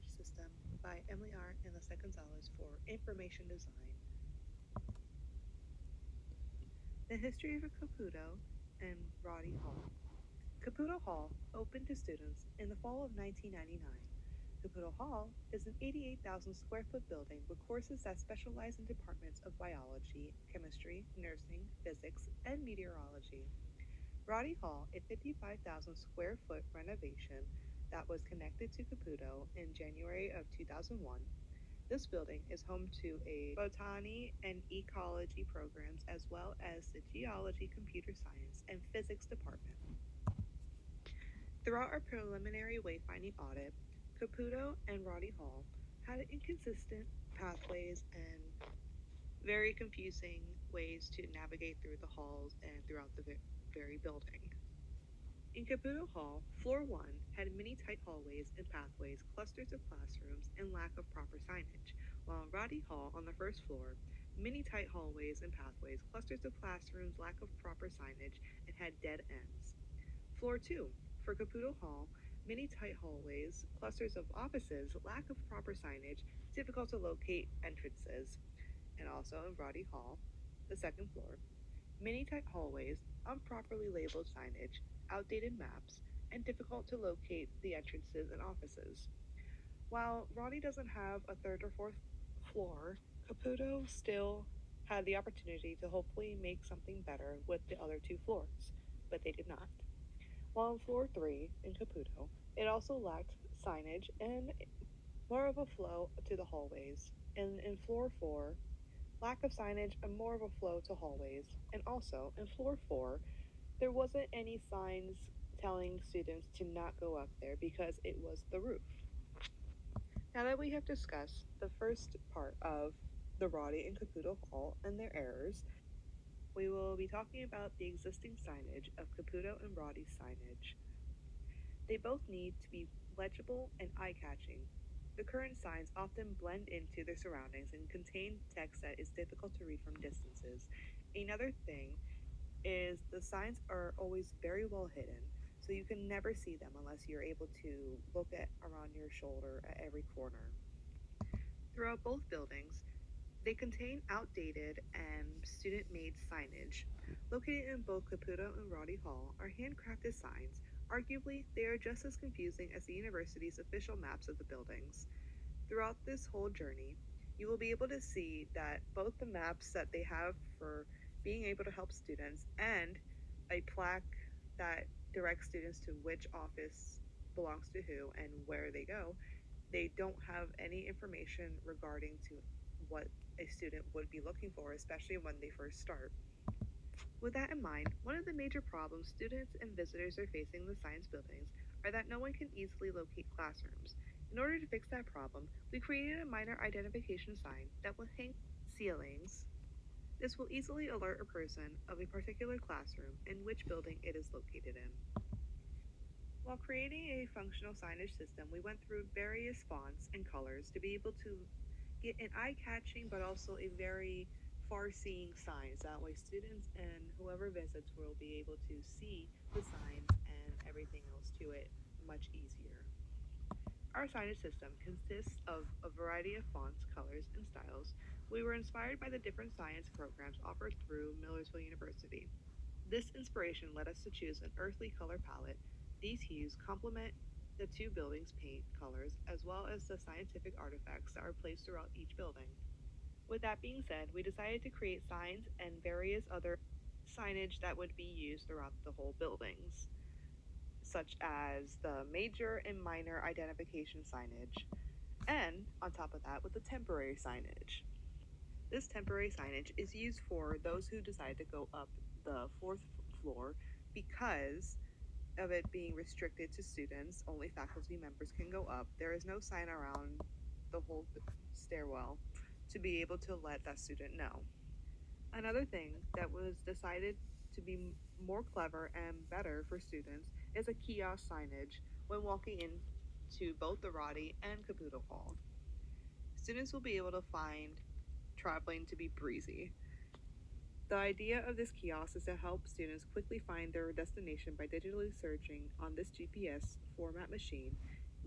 Signage System by Emily R. and Lisa Gonzalez for Information Design. The history of Caputo and Roddy Hall. Caputo Hall opened to students in the fall of 1999. Caputo Hall is an 88,000 square foot building with courses that specialize in departments of biology, chemistry, nursing, physics, and meteorology. Roddy Hall, a 55,000 square foot renovation that was connected to Caputo in January of 2001. This building is home to a botany and ecology programs as well as the geology, computer science, and physics department. Throughout our preliminary wayfinding audit, Caputo and Roddy Hall had inconsistent pathways and very confusing ways to navigate through the halls and throughout the very building. In Caputo Hall, floor 1 had many tight hallways and pathways, clusters of classrooms, and lack of proper signage, while in Roddy Hall on the first floor, many tight hallways and pathways, clusters of classrooms, lack of proper signage, and had dead ends. Floor 2, for Caputo Hall, many tight hallways, clusters of offices, lack of proper signage, difficult to locate entrances, and also in Roddy Hall, the second floor, many tight hallways, improperly labeled signage, outdated maps, and difficult to locate the entrances and offices. While Roddy doesn't have a third or fourth floor, Caputo still had the opportunity to hopefully make something better with the other two floors, but they did not. While on floor 3 in Caputo, it also lacked signage and more of a flow to the hallways. And in floor 4, lack of signage and more of a flow to hallways. And also, in floor 4, there wasn't any signs telling students to not go up there because it was the roof. Now that we have discussed the first part of the Roddy and Caputo Hall and their errors, we will be talking about the existing signage of Caputo and Roddy's signage. They both need to be legible and eye-catching. The current signs often blend into their surroundings and contain text that is difficult to read from distances. Another thing is the signs are always very well hidden, so you can never see them unless you're able to look at around your shoulder at every corner. Throughout both buildings, they contain outdated and student made signage. Located in both Caputo and Roddy Hall are handcrafted signs. Arguably, they are just as confusing as the university's official maps of the buildings. Throughout this whole journey, you will be able to see that both the maps that they have for being able to help students and a plaque that directs students to which office belongs to who and where they go, they don't have any information regarding to what a student would be looking for, especially when they first start. With that in mind, one of the major problems students and visitors are facing in the science buildings are that no one can easily locate classrooms. In order to fix that problem, we created a minor identification sign that will hang ceilings. This will easily alert a person of a particular classroom and which building it is located in. While creating a functional signage system, we went through various fonts and colors to be able to get an eye-catching but also a very far-seeing sign. So that way students and whoever visits will be able to see the signs and everything else to it much easier. Our signage system consists of a variety of fonts, colors, and styles. We were inspired by the different science programs offered through Millersville University. This inspiration led us to choose an earthly color palette. These hues complement the two buildings' paint colors as well as the scientific artifacts that are placed throughout each building. With that being said, we decided to create signs and various other signage that would be used throughout the whole buildings, such as the major and minor identification signage, and on top of that, with the temporary signage. This temporary signage is used for those who decide to go up the fourth floor because of it being restricted to students. Only faculty members can go up. There is no sign around the whole stairwell to be able to let that student know. Another thing that was decided to be more clever and better for students is a kiosk signage when walking into both the Roddy and Caputo Hall. Students will be able to find traveling to be breezy. The idea of this kiosk is to help students quickly find their destination by digitally searching on this GPS format machine.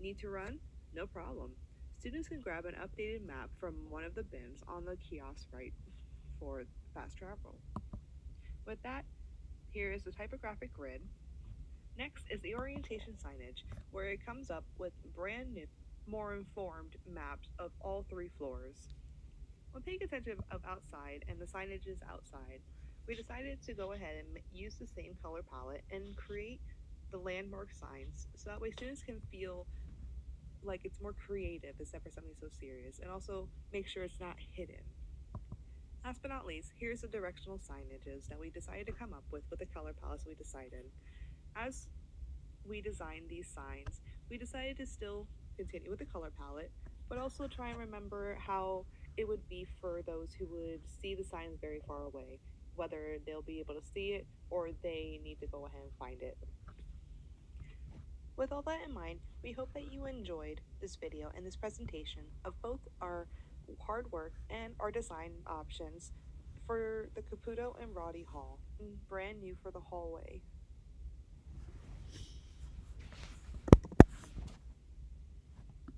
Need to run? No problem. Students can grab an updated map from one of the bins on the kiosk right for fast travel. With that, here is the typographic grid. Next is the orientation signage, where it comes up with brand new, more informed maps of all three floors. When paying attention of outside and the signage is outside, we decided to go ahead and use the same color palette and create the landmark signs so that way students can feel like it's more creative instead for something so serious, and also make sure it's not hidden. Last but not least, here's the directional signages that we decided to come up with the color palettes we decided. As we designed these signs, we decided to still continue with the color palette, but also try and remember how it would be for those who would see the signs very far away, whether they'll be able to see it or they need to go ahead and find it. With all that in mind, we hope that you enjoyed this video and this presentation of both our hard work and our design options for the Caputo and Roddy Hall, brand new for the hallway.